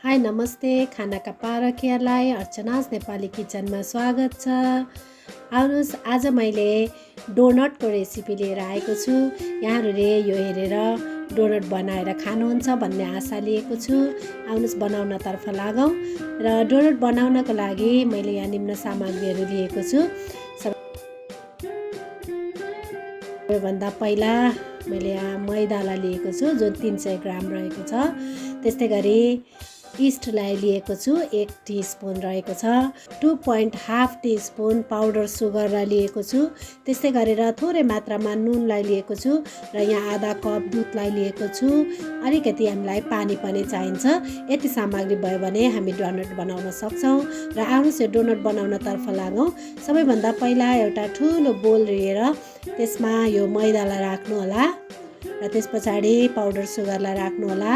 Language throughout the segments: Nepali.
हाई नमस्ते, खानाका पारखीहरूलाई अर्चनाज नेपाली किचनमा स्वागत छ। आउनुहोस्, आज मैले डोनटको रेसिपी लिएर आएको छु। यहाँहरूले यो हेरेर डोनट बनाएर खानुहुन्छ भन्ने आशा लिएको छु। आउनुहोस् बनाउनतर्फ लागौँ। र डोनट बनाउनको लागि मैले यहाँ निम्न सामग्रीहरू लिएको छु। सबैभन्दा पहिला मैले यहाँ मैदालाई लिएको छु जो 300 ग्राम रहेको छ। त्यस्तै गरी इस्टलाई लिएको छु 1 टीस्पुन रहेको छ। 2.5 टीस्पुन पाउडर सुगरलाई लिएको छु। त्यस्तै गरेर थोरै मात्रामा नुनलाई लिएको छु र यहाँ आधा कप दुधलाई लिएको छु। अलिकति हामीलाई पानी पनि चाहिन्छ। यति सामग्री भयो भने हामी डोनट बनाउन सक्छौँ। र आउनुहोस् यो डोनट बनाउनतर्फ लागौँ। सबैभन्दा पहिला एउटा ठुलो बोल लिएर त्यसमा यो मैदालाई राख्नु होला र त्यस पछाडि पाउडर सुगरलाई राख्नु होला।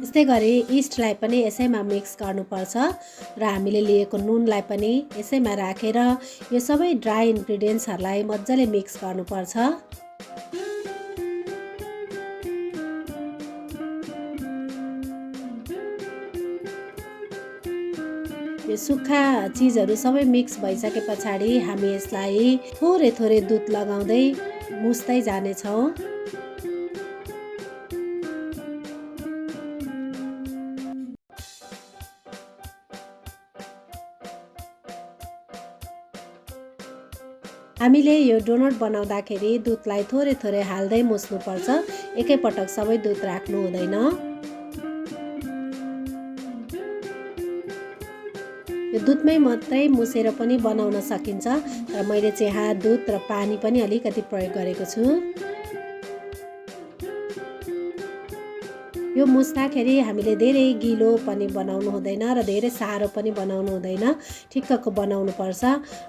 त्यस्तै गरी इस्टलाई पनि यसैमा मिक्स गर्नुपर्छ र हामीले लिएको नुनलाई पनि यसैमा राखेर यो सबै ड्राई इन्ग्रिडियन्ट्सहरूलाई मजाले मिक्स गर्नुपर्छ। यो सुक्खा चिजहरू सबै मिक्स भइसके पछाडि हामी यसलाई थोरै थोरै दुध लगाउँदै मुस्दै जानेछौँ। हामीले यो डोनट बनाउँदाखेरि दुधलाई थोरै थोरै हाल्दै मुस्नुपर्छ। एकैपटक सबै दुध राख्नु हुँदैन। यो दुधमै मात्रै मुसेर पनि बनाउन सकिन्छ, तर मैले चाहिँ यहाँ दुध र पानी पनि अलिकति प्रयोग गरेको छु। यो मुस्दाखेरि हामीले धेरै गिलो पनि बनाउनु हुँदैन र धेरै साह्रो पनि बनाउनु हुँदैन, ठिक्कको बनाउनु पर्छ।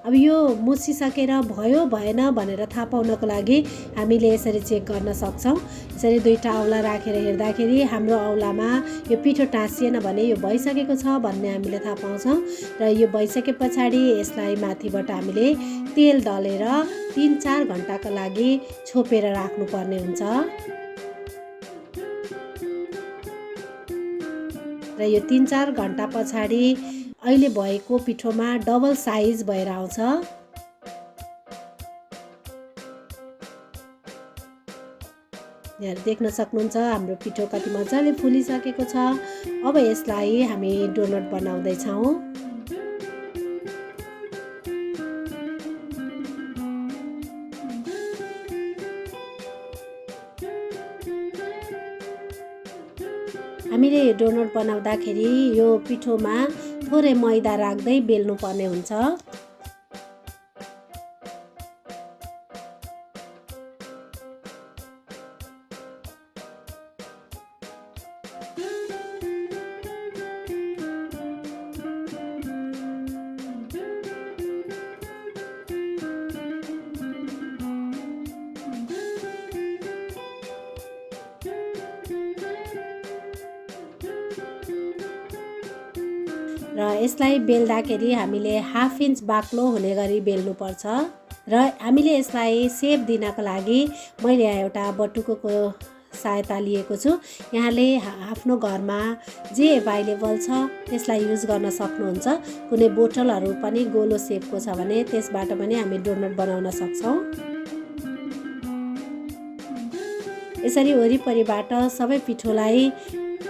अब यो मुसिसकेर भयो भएन भनेर थाहा पाउनको लागि हामीले यसरी चेक गर्न सक्छौँ। यसरी दुईटा औला राखेर हेर्दाखेरि हाम्रो औलामा यो पिठो टाँसिएन भने यो भइसकेको छ भन्ने हामीले थाहा पाउँछौँ। र यो भइसके पछाडि यसलाई माथिबाट हामीले तेल दलेर 3-4 घन्टाको लागि छोपेर राख्नुपर्ने हुन्छ। र यो 3-4 घन्टा पछाडि अहिले भएको पिठोमा डबल साइज भएर आउँछ। यहाँ देख्न सक्नुहुन्छ हाम्रो पिठो कति मजाले फुलिसकेको छ। अब यसलाई हामी डोनट बनाउँदैछौँ। हामीले यो डोनट बनाउँदाखेरि यो पिठोमा थोरै मैदा राख्दै बेल्नुपर्ने हुन्छ। र यसलाई बेल्दाखेरि हामीले 1/2 इन्च बाक्लो हुने गरी बेल्नुपर्छ। र हामीले यसलाई सेप दिनको लागि मैले यहाँ एउटा बटुकोको सहायता लिएको छु। यहाँले आफ्नो घरमा जे एभाइलेबल छ त्यसलाई युज गर्न सक्नुहुन्छ। कुनै बोतलहरू पनि गोलो सेपको छ भने त्यसबाट पनि हामी डोनट बनाउन सक्छौँ। यसरी वरिपरिबाट सबै पिठोलाई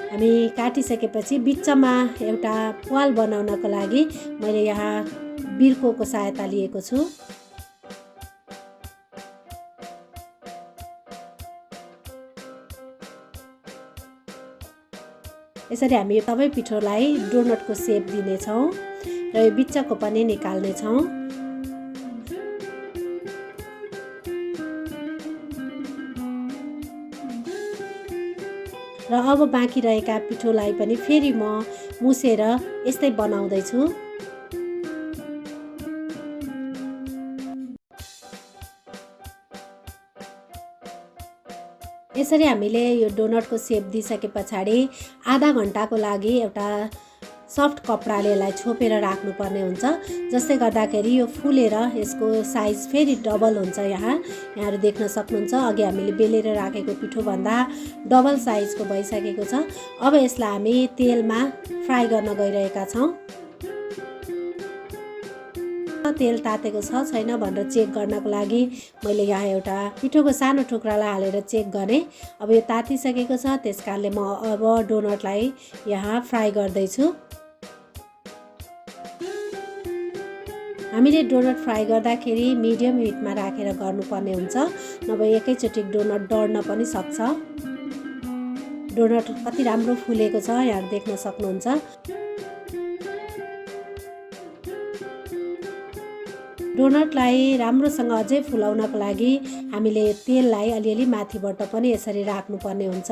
हामी काटिसकेपछि बिचमा एउटा प्वाल बनाउनको लागि मैले यहाँ बिर्कोको सहायता लिएको छु। यसरी हामी सबै पिठोलाई डोनटको सेप दिनेछौँ र यो बिचको पनि निकाल्नेछौँ। र अब बाँकी रहेका पिठोलाई पनि फेरि म मुसेर यस्तै बनाउँदैछु। यसरी हामीले यो डोनटको सेप दिइसके पछाडि आधा घन्टाको लागि एउटा सफ्ट कपडाले यसलाई छोपेर राख्नुपर्ने हुन्छ, जसले गर्दाखेरि यो फुलेर यसको साइज फेरि डबल हुन्छ। यहाँहरू देख्न सक्नुहुन्छ अघि हामीले बेलेर राखेको पिठोभन्दा डबल साइजको भइसकेको छ। अब यसलाई हामी तेलमा फ्राई गर्न गइरहेका छौँ। तेल तातेको छ छैन भनेर चेक गर्नको लागि मैले यहाँ एउटा पिठोको सानो टुक्रालाई हालेर चेक गरेँ। अब यो तातिसकेको छ, त्यसकारणले म अब डोनटलाई यहाँ फ्राई गर्दैछु। हामीले डोनट फ्राई गर्दाखेरि मिडियम हिटमा राखेर गर्नुपर्ने हुन्छ, नभए एकैचोटि डोनट डढ्न पनि सक्छ। डोनट कति राम्रो फुलेको छ यहाँ देख्न सक्नुहुन्छ। डोनटलाई राम्रोसँग अझै फुलाउनको लागि हामीले तेललाई अलिअलि माथिबाट पनि यसरी राख्नुपर्ने हुन्छ।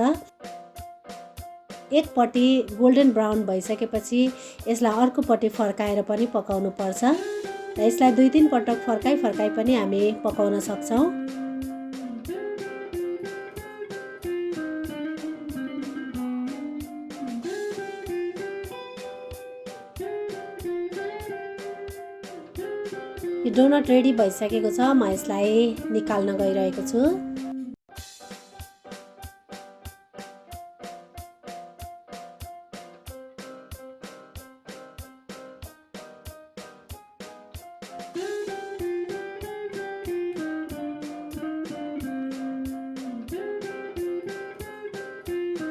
एकपट्टि गोल्डन ब्राउन भइसकेपछि यसलाई अर्कोपट्टि फर्काएर पनि पकाउनु पर्छ। र यसलाई 2-3 पटक फर्काई पनि हामी पकाउन सक्छौँ। डोनट रेडी भइसकेको छ, म यसलाई निकाल्न गइरहेको छु।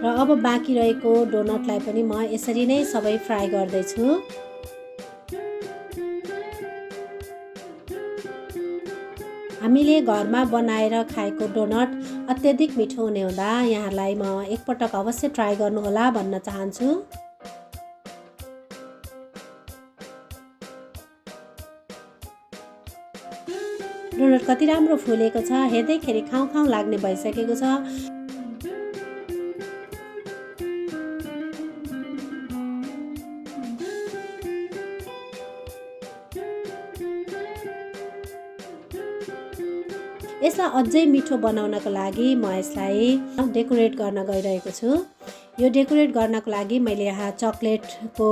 र अब बाँकी रहेको डोनटलाई पनि म यसरी नै सबै फ्राई गर्दैछु। हामीले घरमा बनाएर खाएको डोनट अत्यधिक मिठो हुने हुँदा यहाँहरूलाई म एकपटक अवश्य ट्राई गर्नुहोला भन्न चाहन्छु। डोनट कति राम्रो फुलेको छ, हेर्दैखेरि खाउँ लाग्ने भइसकेको छ। यसलाई अझै मिठो बनाउनको लागि म यसलाई डेकोरेट गर्न गइरहेको छु। यो डेकोरेट गर्नको लागि मैले यहाँ चकलेटको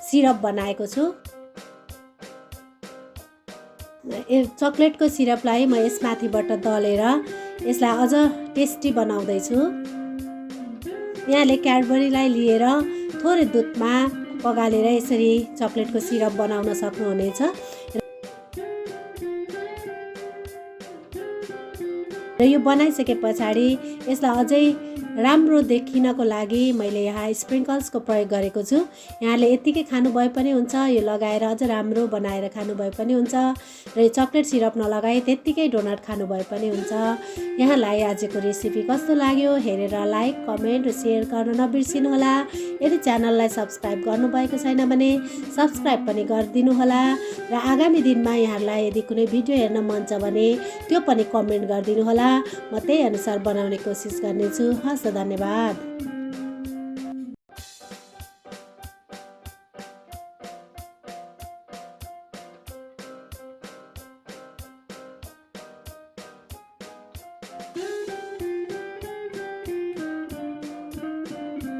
सिरप बनाएको छु। चकलेटको सिरपलाई म यसमाथिबाट दलेर यसलाई अझ टेस्टी बनाउँदैछु। यहाँले क्याडबरीलाई लिएर थोरै दुधमा पगालेर यसरी चकलेटको सिरप बनाउन सक्नुहुनेछ। र यो बनाइसके पछाडि यसलाई अझै राम्रो देखिनको लागि मैले यहाँ स्प्रिङ्कल्सको प्रयोग गरेको छु। यहाँले यतिकै खानुभए पनि हुन्छ, यो लगाएर अझ राम्रो बनाएर खानुभए पनि हुन्छ, र यो चकलेट सिरप नलगाए त्यत्तिकै डोनट खानुभए पनि हुन्छ। यहाँलाई आजको रेसिपी कस्तो लाग्यो हेरेर लाइक, कमेन्ट र सेयर गर्न नबिर्सिनुहोला। यदि च्यानललाई सब्सक्राइब गर्नुभएको छैन भने सब्सक्राइब पनि गरिदिनुहोला। र आगामी दिनमा यहाँहरूलाई यदि कुनै भिडियो हेर्न मन छ भने त्यो पनि कमेन्ट गरिदिनुहोला। म त्यही अनुसार बनाउने कोसिस गर्नेछु। हस्, धन्यवाद।